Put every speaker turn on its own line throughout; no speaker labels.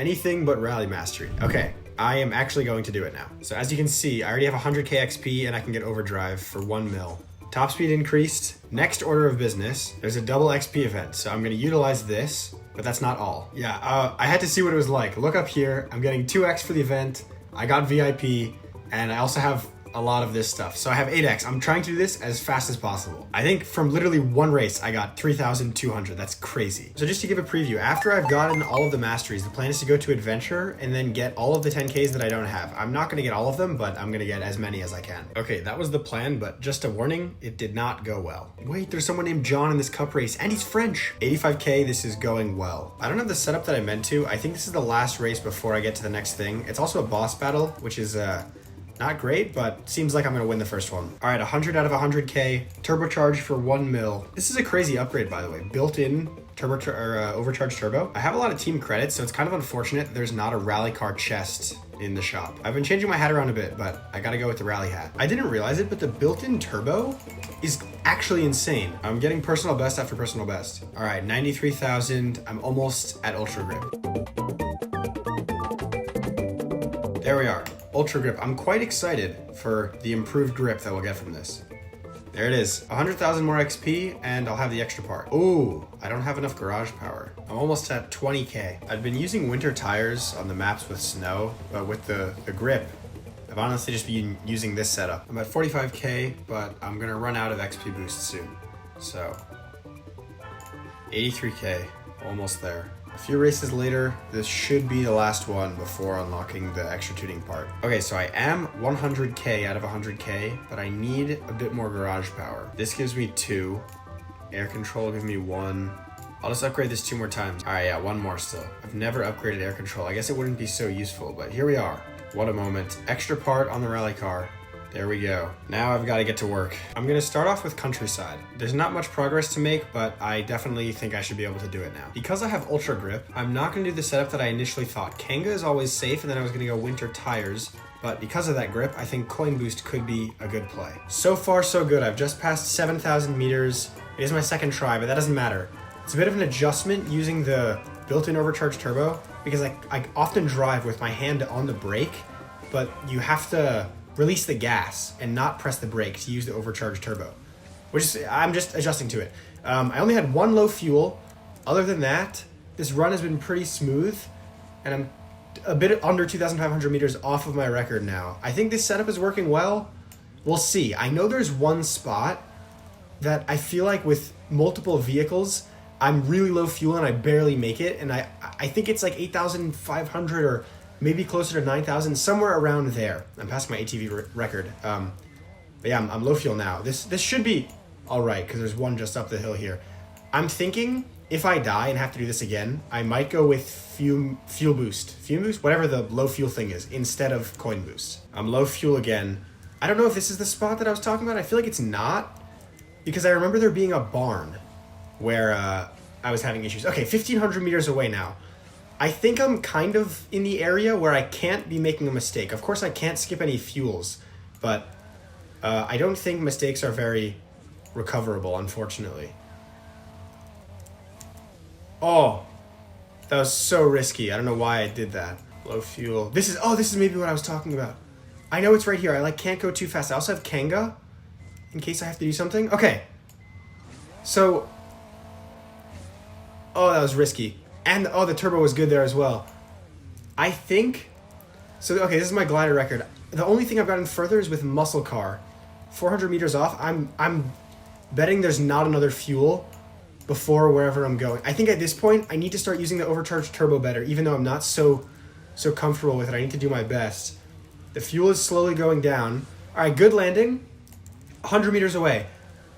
Anything but rally mastery. Okay, I am actually going to do it now. So as you can see, I already have 100k XP and I can get overdrive for 1 mil. Top speed increased. Next order of business, there's a double XP event. So I'm gonna utilize this, but that's not all. Yeah, I had to see what it was like. Look up here, I'm getting 2x for the event. I got VIP, and I also have a lot of this stuff. So I have 8x. I'm trying to do this as fast as possible. I think from literally one race, I got 3,200. That's crazy. So just to give a preview, after I've gotten all of the masteries, the plan is to go to adventure and then get all of the 10Ks that I don't have. I'm not gonna get all of them, but I'm gonna get as many as I can. Okay, that was the plan, but just a warning, it did not go well. Wait, there's someone named John in this cup race, and he's French. 85k, this is going well. I don't have the setup that I meant to. I think this is the last race before I get to the next thing. It's also a boss battle, which is not great, but seems like I'm gonna win the first one. All right, 100 out of 100k, turbocharged for 1 mil. This is a crazy upgrade, by the way. Built-in overcharged turbo. I have a lot of team credits, so it's kind of unfortunate that there's not a rally car chest in the shop. I've been changing my hat around a bit, but I gotta go with the rally hat. I didn't realize it, but the built-in turbo is actually insane. I'm getting personal best after personal best. All right, 93,000. I'm almost at ultra grip. There we are. Ultra grip. I'm quite excited for the improved grip that we'll get from this. There it is. 100,000 more XP and I'll have the extra part. Ooh, I don't have enough garage power. I'm almost at 20k. I've been using winter tires on the maps with snow, but with the grip, I've honestly just been using this setup. I'm at 45k, but I'm gonna run out of XP boost soon. So, 83k, almost there. A few races later, this should be the last one before unlocking the extra tuning part. Okay, so I am 100k out of 100k, but I need a bit more garage power. This gives me 2. Air control will give me 1. I'll just upgrade this 2 more times. All right, yeah, 1 more still. I've never upgraded air control. I guess it wouldn't be so useful, but here we are. What a moment. Extra part on the rally car. There we go. Now I've got to get to work. I'm going to start off with countryside. There's not much progress to make, but I definitely think I should be able to do it now. Because I have ultra grip, I'm not going to do the setup that I initially thought. Kanga is always safe, and then I was going to go winter tires. But because of that grip, I think coin boost could be a good play. So far, so good. I've just passed 7,000 meters. It is my second try, but that doesn't matter. It's a bit of an adjustment using the built-in overcharged turbo because I often drive with my hand on the brake, but you have to release the gas and not press the brake to use the overcharged turbo, which is, I'm just adjusting to it. I only had 1 low fuel. Other than that, this run has been pretty smooth, and I'm a bit under 2,500 meters off of my record now. I think this setup is working well. We'll see. I know there's one spot that I feel like with multiple vehicles, I'm really low fuel and I barely make it, and I think it's like 8,500 or maybe closer to 9,000, somewhere around there. I'm past my ATV record. But yeah, I'm low fuel now. This should be all right because there's one just up the hill here. I'm thinking if I die and have to do this again, I might go with fuel boost, whatever the low fuel thing is, instead of coin boost. I'm low fuel again. I don't know if this is the spot that I was talking about. I feel like it's not because I remember there being a barn where I was having issues. Okay, 1,500 meters away now. I think I'm kind of in the area where I can't be making a mistake. Of course, I can't skip any fuels, but I don't think mistakes are very recoverable, unfortunately. Oh, that was so risky. I don't know why I did that. Low fuel. This is maybe what I was talking about. I know it's right here. I can't go too fast. I also have Kanga in case I have to do something. Okay. So, that was risky. And, the turbo was good there as well. I think, okay, this is my glider record. The only thing I've gotten further is with muscle car. 400 meters off, I'm betting there's not another fuel before wherever I'm going. I think at this point, I need to start using the overcharged turbo better, even though I'm not so comfortable with it. I need to do my best. The fuel is slowly going down. All right, good landing. 100 meters away.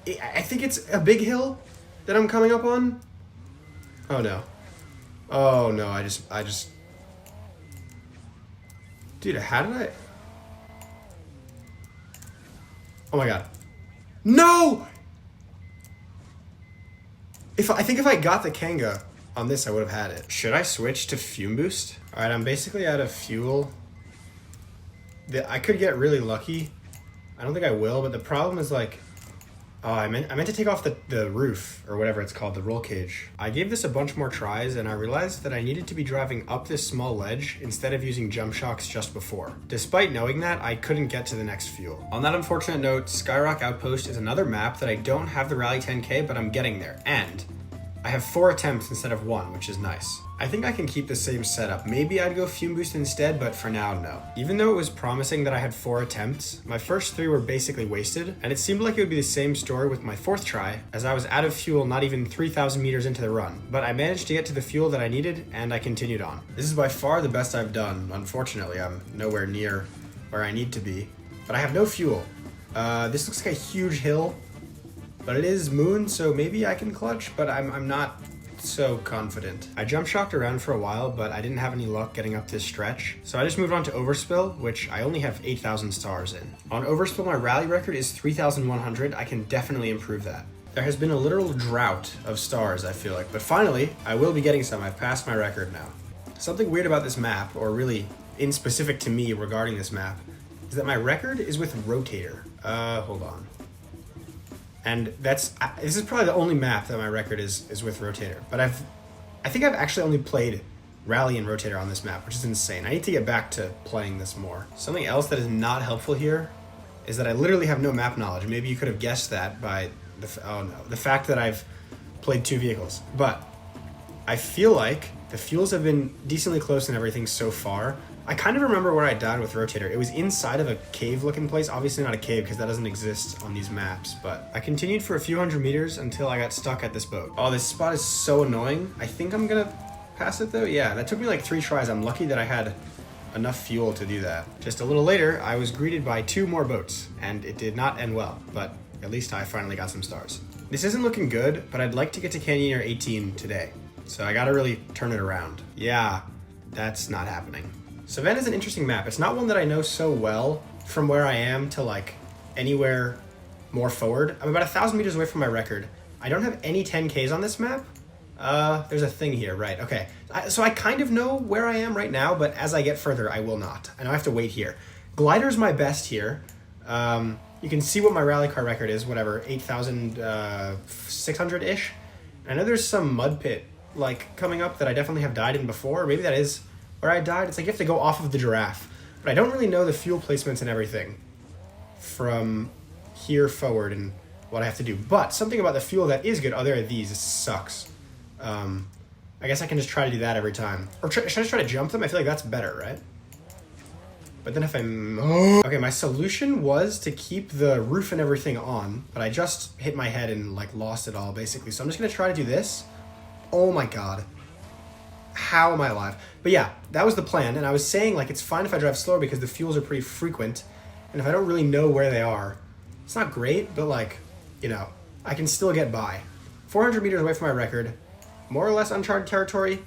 I think it's a big hill that I'm coming up on. Oh, no. Oh, no, I just... Dude, how did I... Oh, my God. No! I think if I got the Kanga on this, I would have had it. Should I switch to fume boost? All right, I'm basically out of fuel. I could get really lucky. I don't think I will, but the problem is, like, Oh, I meant to take off the roof, or whatever it's called, the roll cage. I gave this a bunch more tries, and I realized that I needed to be driving up this small ledge instead of using jump shocks just before. Despite knowing that, I couldn't get to the next fuel. On that unfortunate note, Skyrock Outpost is another map that I don't have the Rally 10K, but I'm getting there. And I have 4 attempts instead of 1, which is nice. I think I can keep the same setup. Maybe I'd go Fume Boost instead, but for now, no. Even though it was promising that I had 4 attempts, my first 3 were basically wasted, and it seemed like it would be the same story with my 4th try, as I was out of fuel not even 3,000 meters into the run. But I managed to get to the fuel that I needed, and I continued on. This is by far the best I've done. Unfortunately, I'm nowhere near where I need to be, but I have no fuel. This looks like a huge hill, but it is moon, so maybe I can clutch, but I'm not so confident. I jump shocked around for a while, but I didn't have any luck getting up this stretch, so I just moved on to Overspill, which I only have 8,000 stars in. On Overspill, my rally record is 3,100. I can definitely improve that. There has been a literal drought of stars, I feel like, but finally, I will be getting some. I've passed my record now. Something weird about this map, or really inspecific to me regarding this map, is that my record is with Rotator. Hold on. And this is probably the only map that my record is with Rotator. But I think I've actually only played Rally and Rotator on this map, which is insane. I need to get back to playing this more. Something else that is not helpful here is that I literally have no map knowledge. Maybe you could have guessed that by the fact that I've played 2 vehicles. But I feel like the fuels have been decently close and everything so far. I kind of remember where I died with Rotator. It was inside of a cave-looking place. Obviously not a cave because that doesn't exist on these maps, but I continued for a few hundred meters until I got stuck at this boat. Oh, this spot is so annoying. I think I'm gonna pass it though. Yeah, that took me like 3 tries. I'm lucky that I had enough fuel to do that. Just a little later, I was greeted by 2 more boats, and it did not end well, but at least I finally got some stars. This isn't looking good, but I'd like to get to Canyoneer 18 today, so I gotta really turn it around. Yeah, that's not happening. Savannah is an interesting map. It's not one that I know so well from where I am to like anywhere more forward. I'm about 1,000 meters away from my record. I don't have any 10Ks on this map. There's a thing here, right? Okay. So I kind of know where I am right now, but as I get further, I will not. And I have to wait here. Glider's my best here. You can see what my rally car record is, whatever, 8,600-ish. I know there's some mud pit like coming up that I definitely have died in before. Maybe that is where I died. It's like you have to go off of the giraffe. But I don't really know the fuel placements and everything from here forward and what I have to do. But something about the fuel that is good, oh, there are these. This sucks. I guess I can just try to do that every time. Or should I just try to jump them? I feel like that's better, right? But then if I'm... Okay, my solution was to keep the roof and everything on, but I just hit my head and like lost it all, basically. So I'm just going to try to do this. Oh my god. How am I alive? But yeah, that was the plan, and I was saying like it's fine if I drive slower because the fuels are pretty frequent, and if I don't really know where they are, it's not great, but like, you know, I can still get by. 400 meters away from my record, more or less uncharted territory.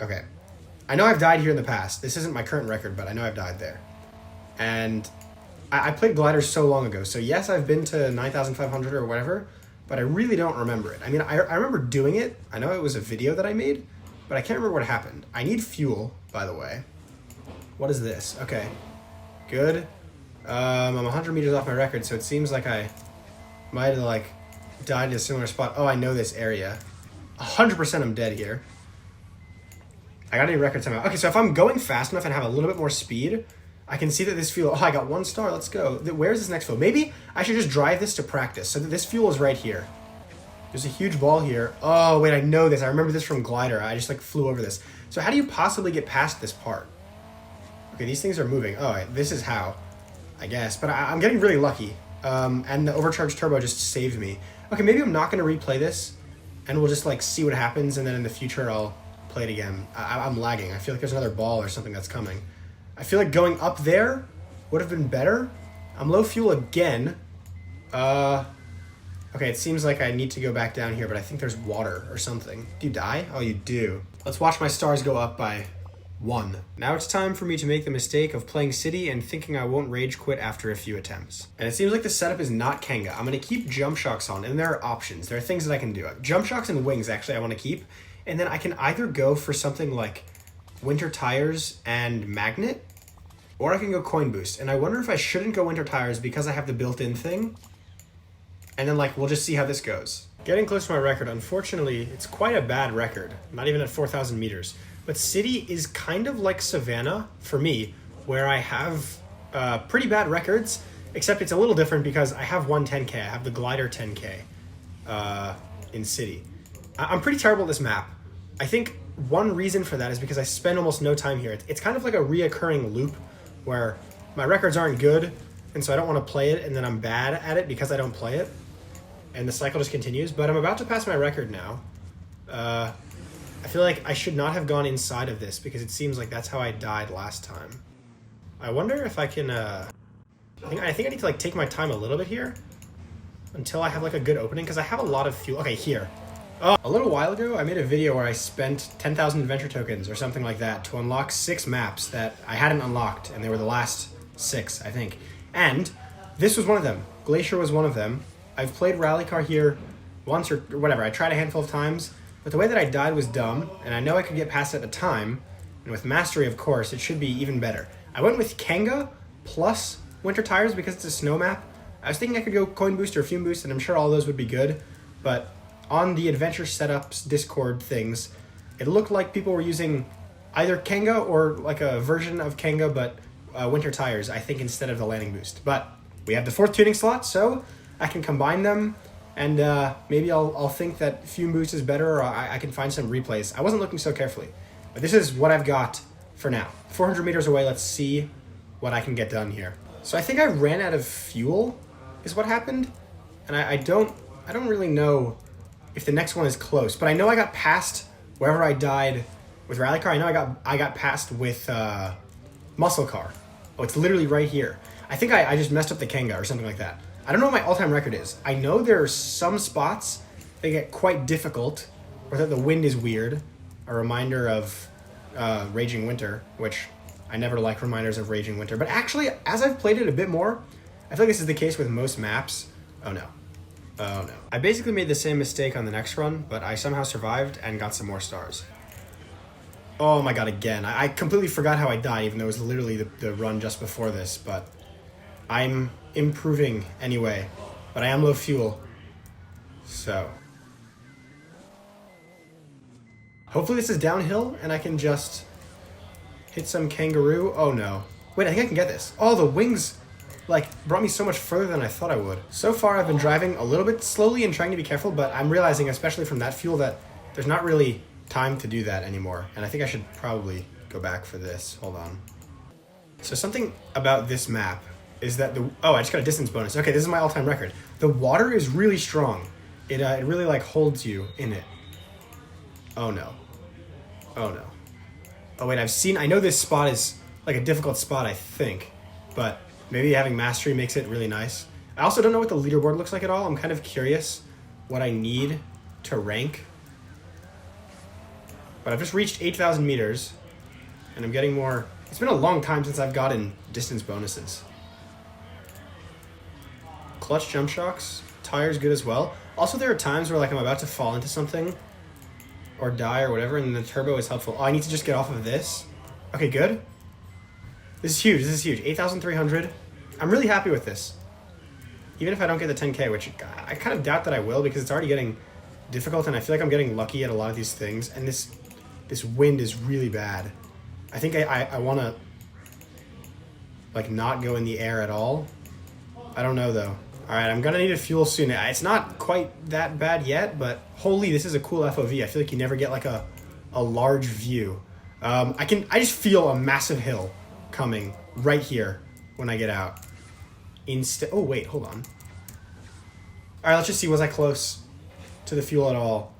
Okay. I know I've died here in the past. This isn't my current record, but I know I've died there. And I played gliders so long ago, so yes, I've been to 9,500 or whatever, but I really don't remember it. I mean, I remember doing it. I know it was a video that I made, but I can't remember what happened. I need fuel, by the way. What is this? Okay, good. I'm 100 meters off my record, so it seems like I might have like died in a similar spot. Oh, I know this area. 100% I'm dead here. I got any record timeout. Okay, so if I'm going fast enough and have a little bit more speed, I can see that this fuel, oh, I got 1 star, let's go. Where's this next fuel? Maybe I should just drive this to practice so that this fuel is right here. There's a huge ball here. Oh, wait, I know this. I remember this from Glider. I just like flew over this. So how do you possibly get past this part? Okay, these things are moving. Oh, this is how, I guess. But I'm getting really lucky. And the overcharged turbo just saved me. Okay, maybe I'm not going to replay this, and we'll just like see what happens, and then in the future I'll play it again. I'm lagging. I feel like there's another ball or something that's coming. I feel like going up there would have been better. I'm low fuel again. Okay, it seems like I need to go back down here, but I think there's water or something. Do you die? Oh, you do. Let's watch my stars go up by 1. Now it's time for me to make the mistake of playing City and thinking I won't rage quit after a few attempts. And it seems like the setup is not Kenga. I'm going to keep jump shocks on, and there are options. There are things that I can do. Jump shocks and wings, actually, I want to keep. And then I can either go for something like winter tires and magnet, or I can go coin boost. And I wonder if I shouldn't go winter tires because I have the built-in thing. And then like, we'll just see how this goes. Getting close to my record. Unfortunately, it's quite a bad record. Not even at 4,000 meters. But city is kind of like Savannah for me, where I have pretty bad records, except it's a little different because I have one 10K. I have the glider 10K in city. I'm pretty terrible at this map. I think one reason for that is because I spend almost no time here. It's kind of like a reoccurring loop where my records aren't good, and so I don't want to play it, and then I'm bad at it because I don't play it, and the cycle just continues. But I'm about to pass my record now. I feel like I should not have gone inside of this because it seems like that's how I died last time. I wonder if I can, I think I need to like take my time a little bit here until I have like a good opening because I have a lot of fuel. Okay, here. A little while ago, I made a video where I spent 10,000 adventure tokens or something like that to unlock 6 maps that I hadn't unlocked, and they were the last 6, I think. And this was one of them. Glacier was one of them. I've played Rally Car here once or whatever. I tried a handful of times, but the way that I died was dumb, and I know I could get past it at the time, and with Mastery, of course, it should be even better. I went with Kanga plus winter tires because it's a snow map. I was thinking I could go coin boost or fume boost, and I'm sure all those would be good, but on the adventure setups Discord things, it looked like people were using either Kanga or like a version of Kanga, but winter tires, I think, instead of the landing boost. But we have the 4th tuning slot, so I can combine them, and maybe I'll think that fume boost is better, or I can find some replays. I wasn't looking so carefully, but this is what I've got for now. 400 meters away, let's see what I can get done here. So I think I ran out of fuel is what happened, and I don't really know if the next one is close, but I know I got past wherever I died with Rally Car. I know I got past with Muscle Car. Oh, it's literally right here. I think I just messed up the Kanga or something like that. I don't know what my all-time record is. I know there are some spots that get quite difficult, or that the wind is weird. A reminder of Raging Winter, which I never like reminders of Raging Winter. But actually, as I've played it a bit more, I feel like this is the case with most maps. Oh no. Oh no. I basically made the same mistake on the next run, but I somehow survived and got some more stars. Oh my god, again. I completely forgot how I died, even though it was literally the run just before this, but I'm improving anyway. But I am low fuel. So hopefully this is downhill and I can just hit some kangaroo. Oh no. Wait, I think I can get this. Oh, the wings like brought me so much further than I thought I would. So far I've been driving a little bit slowly and trying to be careful, but I'm realizing, especially from that fuel, that there's not really time to do that anymore. And I think I should probably go back for this. Hold on. So something about this map is that I just got a distance bonus. Okay, this is my all-time record. The water is really strong. It really like holds you in it. Oh no. Oh no. Oh wait, I know this spot is like a difficult spot, I think, but maybe having Mastery makes it really nice. I also don't know what the leaderboard looks like at all. I'm kind of curious what I need to rank. But I've just reached 8,000 meters, and I'm getting more. It's been a long time since I've gotten distance bonuses. Clutch jump shocks. Tires good as well. Also, there are times where like I'm about to fall into something or die or whatever, and the turbo is helpful. Oh, I need to just get off of this. Okay, good. This is huge. This is huge. 8,300. I'm really happy with this. Even if I don't get the 10K, which I kind of doubt that I will because it's already getting difficult, and I feel like I'm getting lucky at a lot of these things, and this wind is really bad. I think I want to like not go in the air at all. I don't know though. All right, I'm gonna need a fuel soon. It's not quite that bad yet, but holy, this is a cool FOV. I feel like you never get like a large view. I just feel a massive hill coming right here when I get out. Oh wait, hold on. All right, let's just see. Was I close to the fuel at all?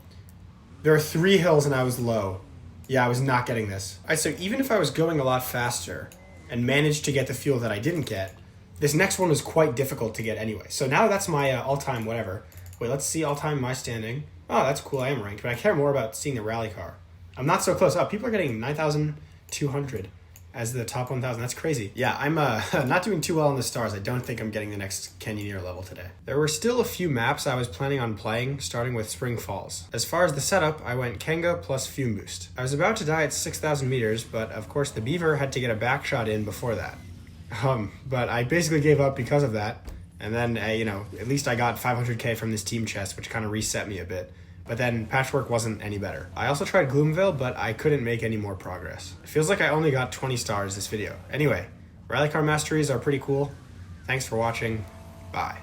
There are 3 hills and I was low. Yeah, I was not getting this. All right, so even if I was going a lot faster and managed to get the fuel that I didn't get, this next one was quite difficult to get anyway. So now that's my all-time whatever. Wait, let's see all-time my standing. Oh, that's cool. I am ranked, but I care more about seeing the rally car. I'm not so close. Oh, people are getting 9,200 as the top 1,000. That's crazy. Yeah, I'm not doing too well in the stars. I don't think I'm getting the next Canyoneer level today. There were still a few maps I was planning on playing, starting with Spring Falls. As far as the setup, I went Kanga plus Fume Boost. I was about to die at 6,000 meters, but of course the Beaver had to get a back shot in before that. But I basically gave up because of that. And then, you know, at least I got 500k from this team chest, which kind of reset me a bit. But then Patchwork wasn't any better. I also tried Gloomville, but I couldn't make any more progress. It feels like I only got 20 stars this video. Anyway, Rally Car Masteries are pretty cool. Thanks for watching. Bye.